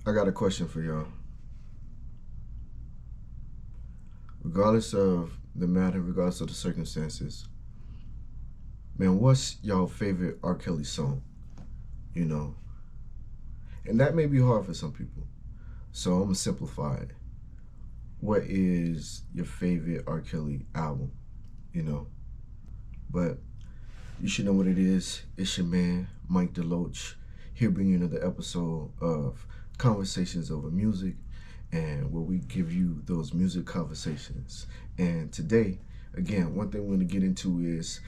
I got a question for y'all. Regardless of the matter, regardless of the circumstances, man, what's y'all favorite R. Kelly song? You know, and that may be hard for some people. So I'm gonna simplify it. What is your favorite R. Kelly album? You know, but you should know what it is. It's your man, Mike DeLoach, here bringing you another episode of Conversations Over Music, and where we give you those music conversations. And today, again, one thing we're going to get into is,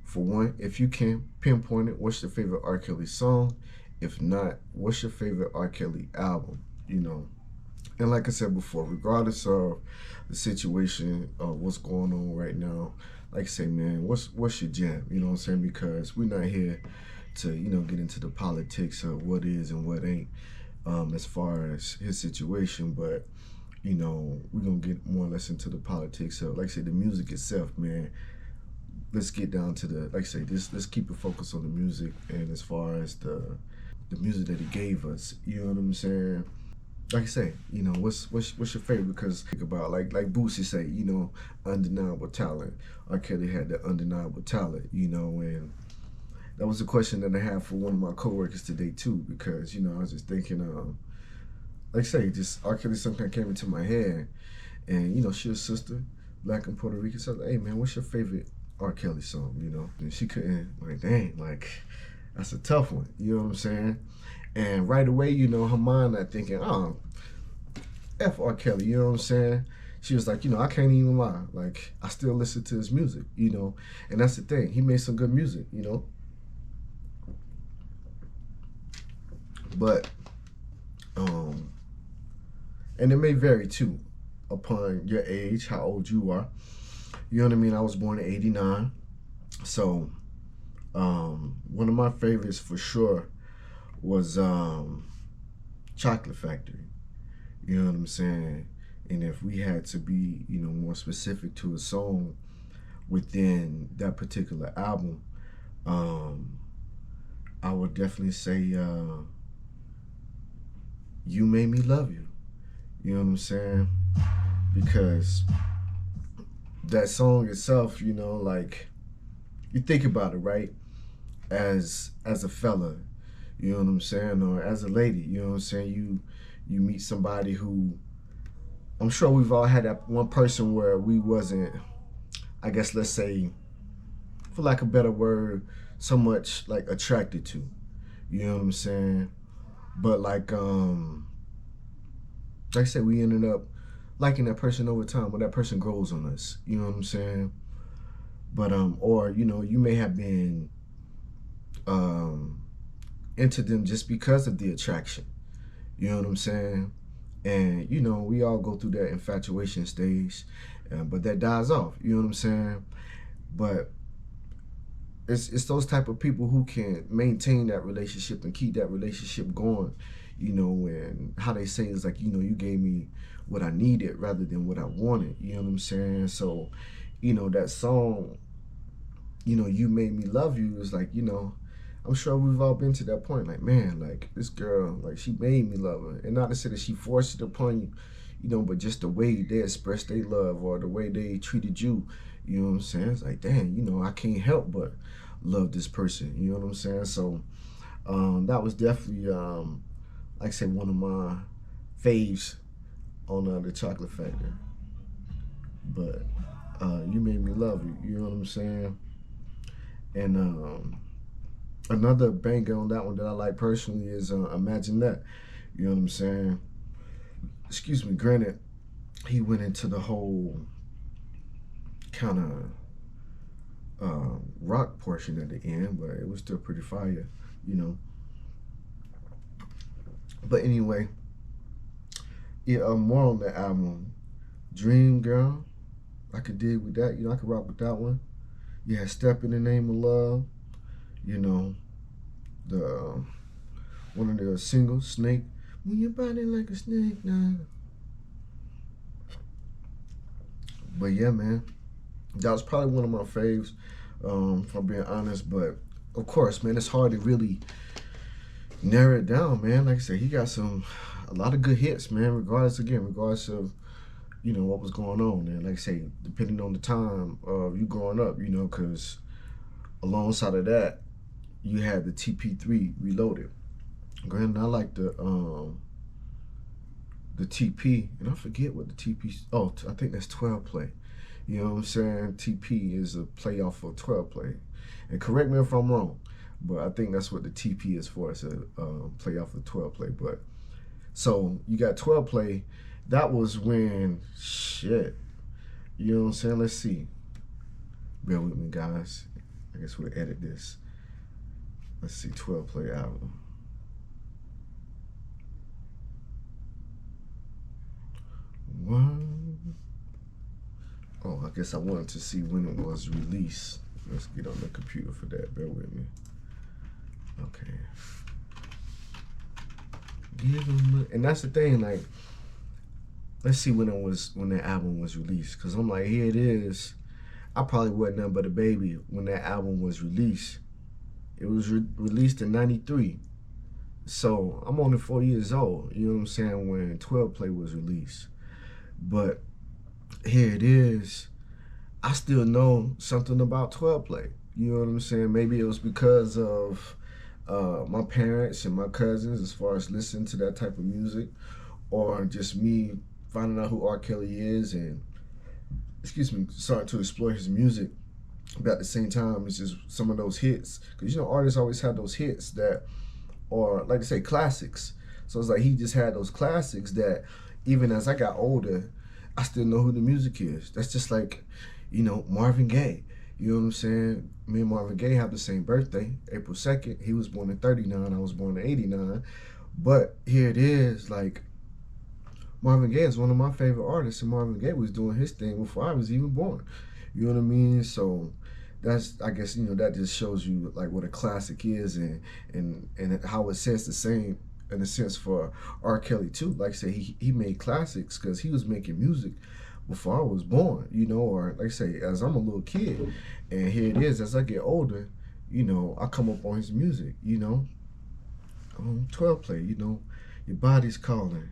for one, if you can pinpoint it, what's your favorite R. Kelly song? If not, what's your favorite R. Kelly album? You know, and like I said before, regardless of the situation of what's going on right now, like I say, man, what's your jam? You know what I'm saying? Because we're not here to, get into the politics of what is and what ain't, as far as his situation, but we're gonna get more or less into the politics of, like I said, the music itself, man. Let's get down to the, like I say, this let's keep it focused on the music, and as far as the music that he gave us, you know what I'm saying? Like I say, what's your favorite? Because think about, like Boosie say, undeniable talent. R. Kelly had the undeniable talent, and that was a question that I had for one of my coworkers today too, because I was just thinking, like I say, just R. Kelly something came into my head, and she was sister, black and Puerto Rican, so I was like, hey man, what's your favorite R. Kelly song? And she couldn't, like, dang, like that's a tough one, you know what I'm saying? And right away, her mind not thinking, oh, F R. Kelly, you know what I'm saying? She was like, I can't even lie. Like, I still listen to his music, and that's the thing. He made some good music. But, and it may vary too upon your age, how old you are. You know what I mean? I was born in '89. So, one of my favorites for sure was Chocolate Factory. You know what I'm saying? And if we had to be, more specific to a song within that particular album, I would definitely say You Made Me Love You. You know what I'm saying? Because that song itself, like, you think about it, right? As a fella, you know what I'm saying, or as a lady, you know what I'm saying, you meet somebody who, I'm sure we've all had that one person where we wasn't, I guess, let's say, for lack of a better word, so much like attracted to. You know what I'm saying? But like I said, we ended up liking that person over time when that person grows on us. You know what I'm saying? But or you may have been into them just because of the attraction. You know what I'm saying? And we all go through that infatuation stage, but that dies off. You know what I'm saying? But it's those type of people who can maintain that relationship and keep that relationship going. And how they say is like, you gave me what I needed rather than what I wanted. You know what I'm saying? So, that song, You Made Me Love You is like, I'm sure we've all been to that point. Like, man, like this girl, like she made me love her. And not to say that she forced it upon you, but just the way they expressed their love or the way they treated you, you know what I'm saying? It's like, dang, I can't help but love this person. You know what I'm saying? So that was definitely, like I said, one of my faves on the Chocolate Factory. But You Made Me Love You. You know what I'm saying? And another banger on that one that I like personally is Imagine That. You know what I'm saying? Excuse me. Granted, he went into the whole kind of rock portion at the end, but it was still pretty fire. But anyway, yeah, more on the album. Dream Girl, I could dig with that. I could rock with that one. Yeah, Step in the Name of Love. You know, the one of the singles, Snake. When your body like a snake now. But yeah, man, that was probably one of my faves, if I'm being honest. But of course, man, it's hard to really, narrow it down, man. Like I said, he got a lot of good hits, man. Regardless of what was going on, and like I say, depending on the time of you growing up, because alongside of that, you had the TP3 Reloaded. Granted, I like the TP, and I forget what the TP. Oh, I think that's 12 play. You know what I'm saying? TP is a play off of 12 play, and correct me if I'm wrong, but I think that's what the TP is for. It's a play off of 12 play. But so you got 12 play. That was when shit. You know what I'm saying? Let's see. Bear with me, guys. I guess we'll edit this. Let's see, 12 play album. One. Oh, I guess I wanted to see when it was released. Let's get on the computer for that. Bear with me. Okay. And that's the thing, like, let's see when the album was released. Cause I'm like, here it is. I probably wasn't nothing but a baby when that album was released. It was released in '93. So I'm only 4 years old, you know what I'm saying, when 12 play was released. But here it is. I still know something about 12 play. You know what I'm saying? Maybe it was because of my parents and my cousins as far as listening to that type of music, or just me finding out who R. Kelly is and, excuse me, starting to explore his music. But at the same time, it's just some of those hits. Because, artists always have those hits that are, like I say, classics. So it's like he just had those classics that even as I got older, I still know who the music is. That's just like, Marvin Gaye. You know what I'm saying? Me and Marvin Gaye have the same birthday, April 2nd. He was born in '39. I was born in '89. But here it is, like, Marvin Gaye is one of my favorite artists, and Marvin Gaye was doing his thing before I was even born. You know what I mean? So that's, I guess, that just shows you like what a classic is, and how it sets the same in a sense for R. Kelly too. Like I say, he made classics because he was making music before I was born, or like I say, as I'm a little kid, and here it is, as I get older, I come up on his music, 12 play, your body's calling,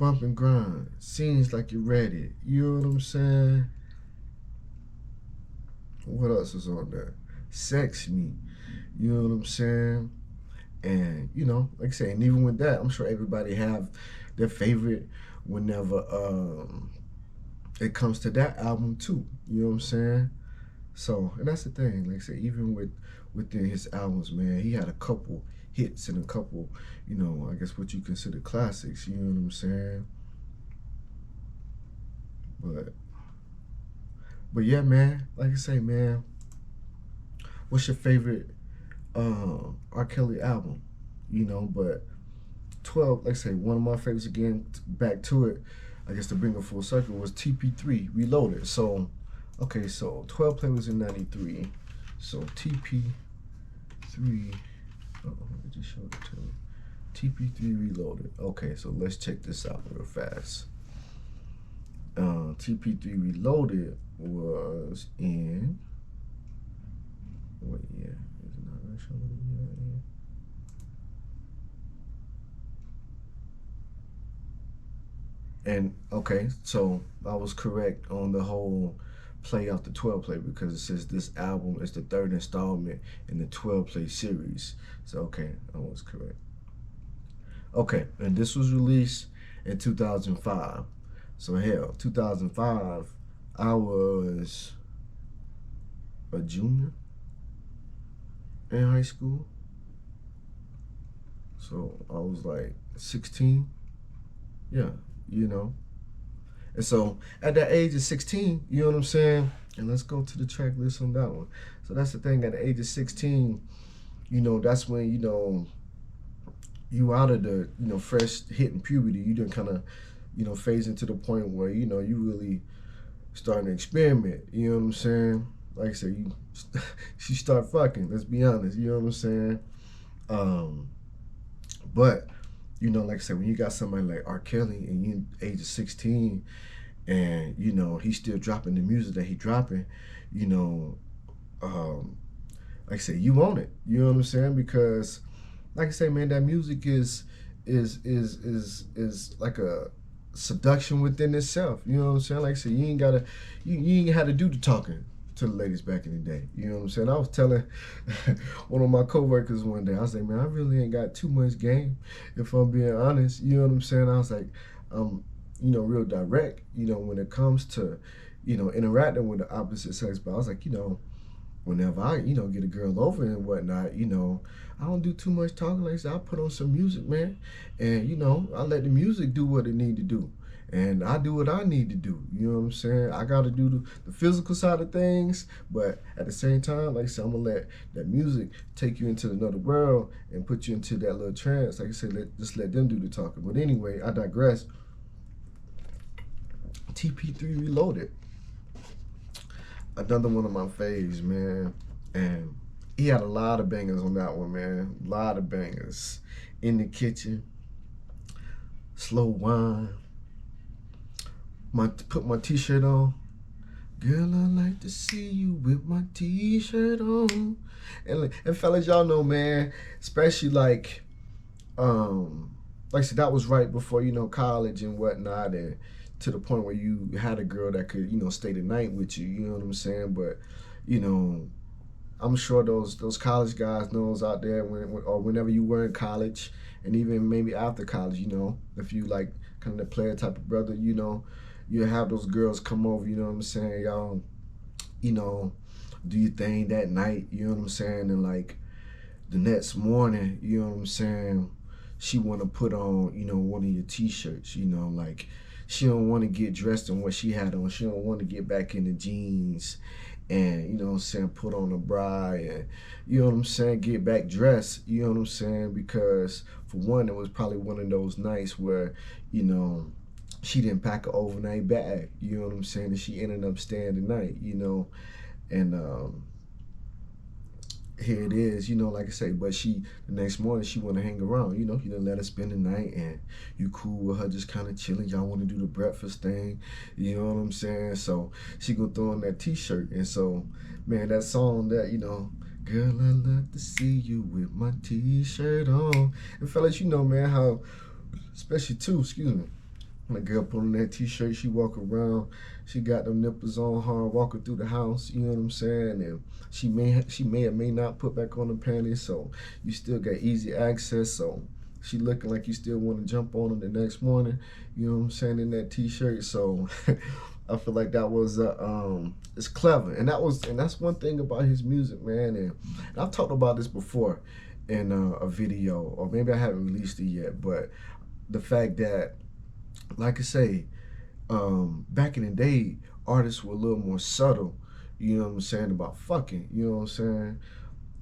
bump and grind, seems like you're ready, you know what I'm saying? What else is on there? Sex me, you know what I'm saying? And like I say, and even with that, I'm sure everybody have their favorite whenever it comes to that album too. You know what I'm saying? So, and that's the thing. Like I say, even within his albums, man, he had a couple hits and a couple, I guess what you consider classics. You know what I'm saying? But yeah, man. Like I say, man, what's your favorite R. Kelly album? But 12, like I say, one of my favorites again. Back to it, I guess to bring it full circle, was TP3 Reloaded. So, okay, so 12 play was in '93. So TP3. Oh, I just showed it to me. TP3 Reloaded. Okay, so let's check this out real fast. TP3 Reloaded was in what year? Is it not really showing the year here? And okay, so I was correct on the whole play off the 12 play, because it says this album is the third installment in the 12 play series. So okay, I was correct. Okay, and this was released in 2005. So hell, 2005, I was a junior in high school. So I was like 16. Yeah, And so at that age of 16, you know what I'm saying? And let's go to the track list on that one. So that's the thing, at the age of 16, that's when, you out of the, fresh hitting puberty. You done kind of, phase into the point where, you really starting to experiment. You know what I'm saying? Like I said, you start fucking, let's be honest. You know what I'm saying? But, like I said, when you got somebody like R. Kelly and you age of 16, and he's still dropping the music that he dropping, like I said, you want it. You know what I'm saying? Because like I say, man, that music is like a seduction within itself. You know what I'm saying? Like I said, you ain't had to do the talking to the ladies back in the day. You know what I'm saying? I was telling one of my coworkers one day, I was like, man, I really ain't got too much game, if I'm being honest. You know what I'm saying? I was like, real direct, when it comes to, interacting with the opposite sex. But I was like, whenever I, get a girl over and whatnot, I don't do too much talking. Like I said, I put on some music, man, and I let the music do what it need to do, and I do what I need to do. You know what I'm saying? I got to do the physical side of things, but at the same time, like I said, I'm gonna let that music take you into another world and put you into that little trance. Like I said, just let them do the talking. But anyway, I digress. TP3 Reloaded, another one of my faves, man, and he had a lot of bangers on that one, man. A lot of bangers. In the Kitchen, Slow Wine, Put My T-Shirt On. Girl, I like to see you with my T-shirt on. And fellas, y'all know, man, especially like I said, that was right before, college and whatnot, and to the point where you had a girl that could, stay the night with you, you know what I'm saying? But, I'm sure those college guys knows out there or whenever you were in college, and even maybe after college, if you like kind of the player type of brother, you have those girls come over, you know what I'm saying? Y'all, do your thing that night, you know what I'm saying? And like the next morning, you know what I'm saying? She want to put on, one of your T-shirts, like she don't want to get dressed in what she had on. She don't want to get back in the jeans and, you know what I'm saying, put on a bra and, you know what I'm saying, get back dressed, you know what I'm saying, because for one, it was probably one of those nights where, she didn't pack an overnight bag, you know what I'm saying, and she ended up staying the night, and here it is, like I say, but the next morning she want to hang around, you done let her spend the night and you cool with her just kind of chilling, y'all want to do the breakfast thing, you know what I'm saying, so she go throw on that T-shirt, and so, man, that song that, girl, I love to see you with my T-shirt on, and fellas, man, how, especially too, excuse me, when a girl put on that T-shirt, she walk around, she got them nipples on her, walking through the house, you know what I'm saying? And she may or may not put back on the panties, so you still got easy access. So she looking like you still want to jump on her the next morning, you know what I'm saying, in that T-shirt. So I feel like that was it's clever, and that's one thing about his music, man. And I've talked about this before in a video, or maybe I haven't released it yet, but the fact that, like I say, back in the day, artists were a little more subtle, you know what I'm saying, about fucking, you know what I'm saying?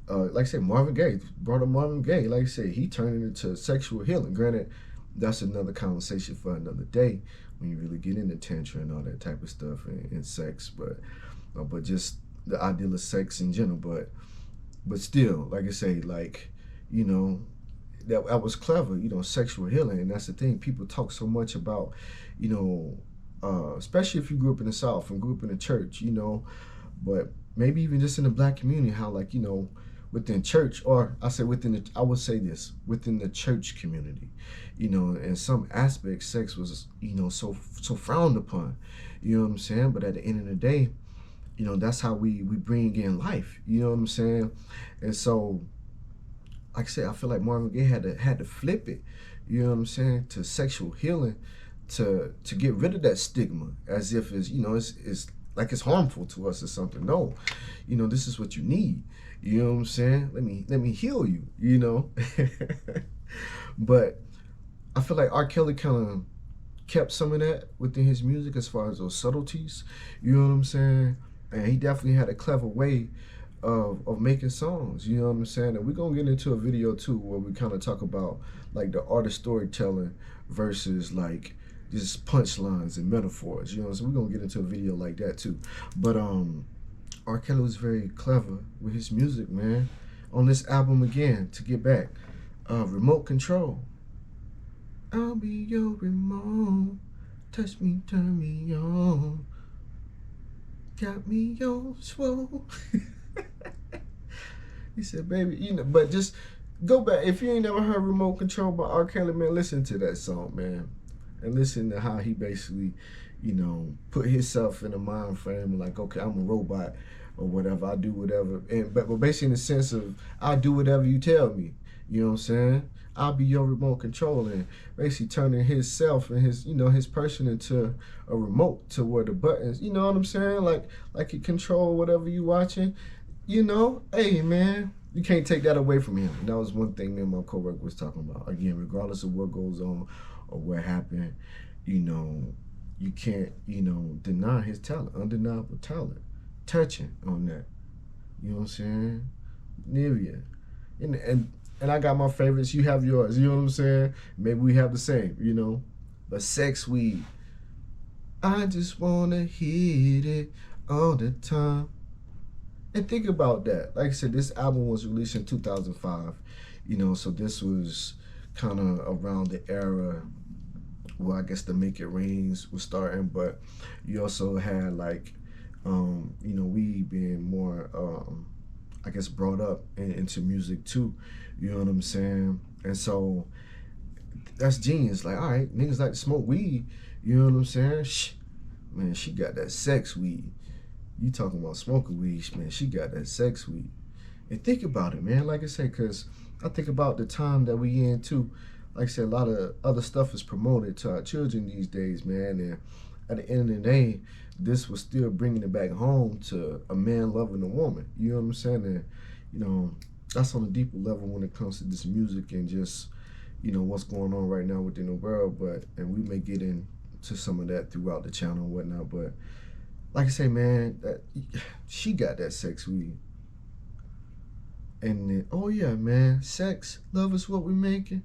Like I said, Marvin Gaye, brought up Marvin Gaye, like I said, he turned it into sexual healing. Granted, that's another conversation for another day when you really get into tantra and all that type of stuff and sex, but just the ideal of sex in general, but still, like I say, like, that was clever, sexual healing. And that's the thing, people talk so much about, especially if you grew up in the South and grew up in the church, but maybe even just in the black community, how, like, within church, or I would say this, within the church community, in some aspects, sex was, so frowned upon, you know what I'm saying? But at the end of the day, that's how we bring in life, you know what I'm saying? And so, like I said, I feel like Marvin Gaye had to flip it, you know what I'm saying, to sexual healing, to get rid of that stigma, as if it's like it's harmful to us or something. No, this is what you need. You know what I'm saying? Let me heal you. But I feel like R. Kelly kind of kept some of that within his music as far as those subtleties. You know what I'm saying? And he definitely had a clever way of making songs, you know what I'm saying? And we're gonna get into a video too where we kind of talk about like the art of storytelling versus like just punchlines and metaphors, so we're gonna get into a video like that too. But R. Kelly was very clever with his music, man. On this album, again, to get back, Remote Control. I'll be your remote, touch me, turn me on, got me on swole. He said, baby, but just Go back if you ain't never heard Remote Control by R. Kelly, man. Listen to that song, man, and listen to how he basically, put himself in a mind frame like, okay, I'm a robot or whatever. I do whatever, and but basically in the sense of I do whatever you tell me. You know what I'm saying? I'll be your remote control, and basically turning himself and his person into a remote to where the buttons, you know what I'm saying? Like it control whatever you watching. Hey man, you can't take that away from him. And that was one thing me and my coworker was talking about. Again, regardless of what goes on or what happened, you can't, deny his talent, undeniable talent. Touching on that. You know what I'm saying? Nivea. And I got my favorites, you have yours, you know what I'm saying? Maybe we have the same. But Sex Weed. I just wanna hit it all the time. And think about that. Like I said, this album was released in 2005. So this was kind of around the era where I guess the Make It Rains was starting, but you also had like, we being more, I guess, brought up into music too. You know what I'm saying? And so that's genius. Like, all right, niggas like to smoke weed. You know what I'm saying? Man, she got that sex weed. You talking about smoking weed, man, she got that sex weed. And think about it, man, like I said, because I think about the time that we in, too. Like I said, a lot of other stuff is promoted to our children these days, man. And at the end of the day, this was still bringing it back home to a man loving a woman. You know what I'm saying? And, that's on a deeper level when it comes to this music and just, what's going on right now within the world. And we may get into some of that throughout the channel and whatnot, but like I say, man, she got that sex weed. And then, oh yeah, man, sex, love is what we're making.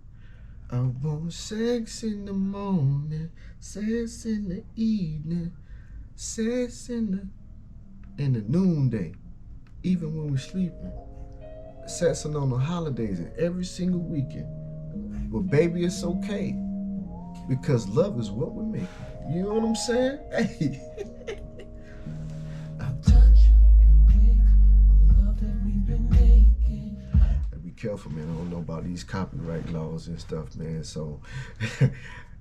I want sex in the morning, sex in the evening, sex in the noonday, even when we're sleeping. Sex on the holidays and every single weekend. But baby, it's okay because love is what we're making. You know what I'm saying? Hey. Careful, man. I don't know about these copyright laws and stuff, man. So this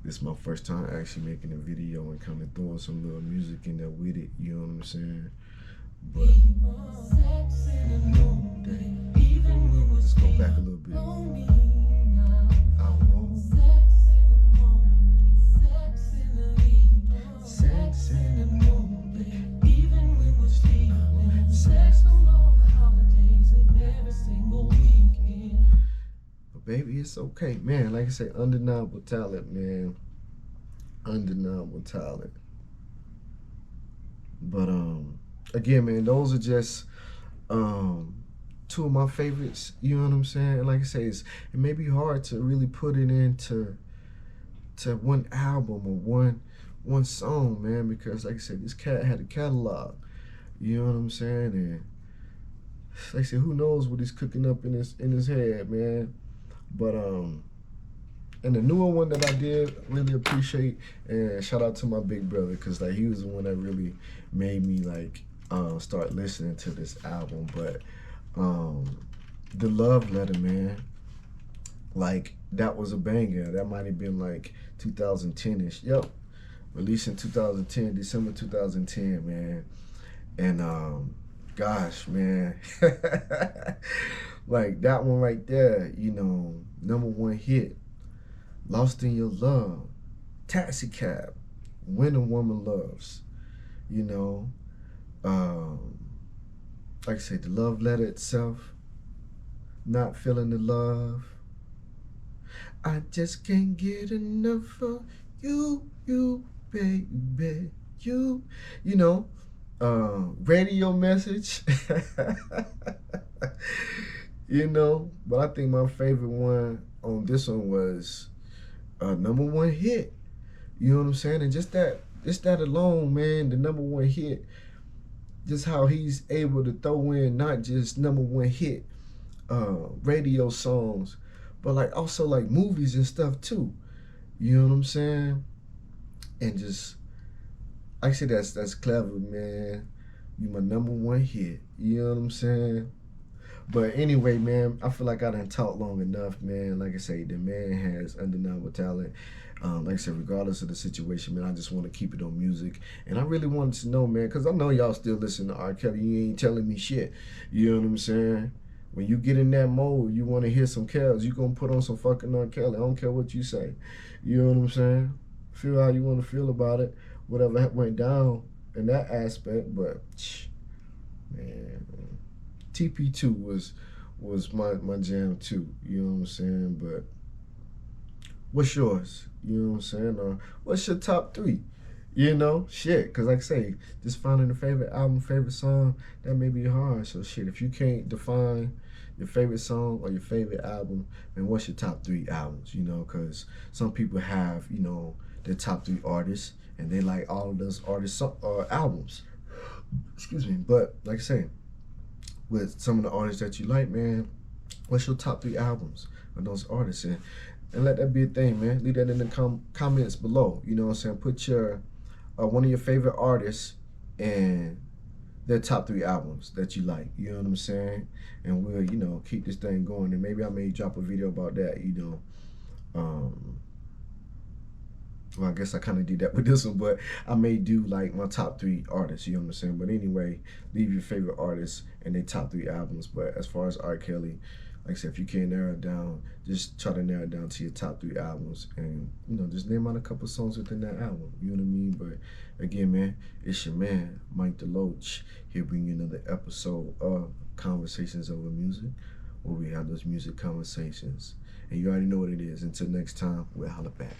is my first time actually making a video and kind of throwing some little music in there with it. You know what I'm saying? But let's go back a little bit. I want sex in the morning, even when we're sleeping. Sex on all the holidays and every single week. Baby, it's okay, man. Like I say, undeniable talent, man. Undeniable talent. But again, man, those are just two of my favorites. You know what I'm saying? And like I say, it may be hard to really put it into one album or one song, man, because like I said, this cat had a catalog. You know what I'm saying? And like I said, who knows what he's cooking up in his head, man. But and the newer one that I did really appreciate, and shout out to my big brother, because like he was the one that really made me like start listening to this album. But the Love Letter, man, like that was a banger. That might have been like 2010ish. Yep, released in 2010, December 2010, man. And gosh, man. Like that one right there, number one hit, Lost in Your Love, Taxi Cab, When a Woman Loves, like I said, the love letter itself, Not Feeling the Love, I Just Can't Get Enough of You, baby, Radio Message. But I think my favorite one on this one was number one hit. You know what I'm saying? And just that alone, man, the number one hit, just how he's able to throw in not just number one hit radio songs, but like also like movies and stuff too. You know what I'm saying? And just, like I said, that's clever, man. You my number one hit. You know what I'm saying? But anyway, man, I feel like I done talked long enough, man. Like I say, the man has undeniable talent. Like I said, regardless of the situation, man, I just want to keep it on music. And I really wanted to know, man, because I know y'all still listen to R. Kelly. You ain't telling me shit. You know what I'm saying? When you get in that mode, you want to hear some Kells, you going to put on some fucking R. Kelly. I don't care what you say. You know what I'm saying? Feel how you want to feel about it. Whatever went down in that aspect. But, man, TP2 was my jam too. You know what I'm saying? But what's yours? You know what I'm saying? Or what's your top three? You know, shit. Cause like I say, just finding a favorite album, favorite song, that may be hard. So shit, if you can't define your favorite song or your favorite album, then what's your top three albums? You know, cause some people have, you know, their top three artists, and they like all of those artists' albums. Excuse me. But like I say, with some of the artists that you like, man, what's your top three albums of those artists? And let that be a thing, man. Leave that in the comments below. You know what I'm saying? Put your one of your favorite artists and their top three albums that you like. You know what I'm saying? And we'll, you know, keep this thing going. And maybe I may drop a video about that, you know. Well, I guess I kind of did that with this one, but I may do like my top three artists, you know what I'm saying? But anyway, leave your favorite artists and their top three albums. But as far as R. Kelly, like I said, if you can't narrow it down, just try to narrow it down to your top three albums and, you know, just name out a couple songs within that album. You know what I mean? But again, man, it's your man, Mike DeLoach, here bringing you another episode of Conversations Over Music, where we have those music conversations. And you already know what it is. Until next time, we'll holla back.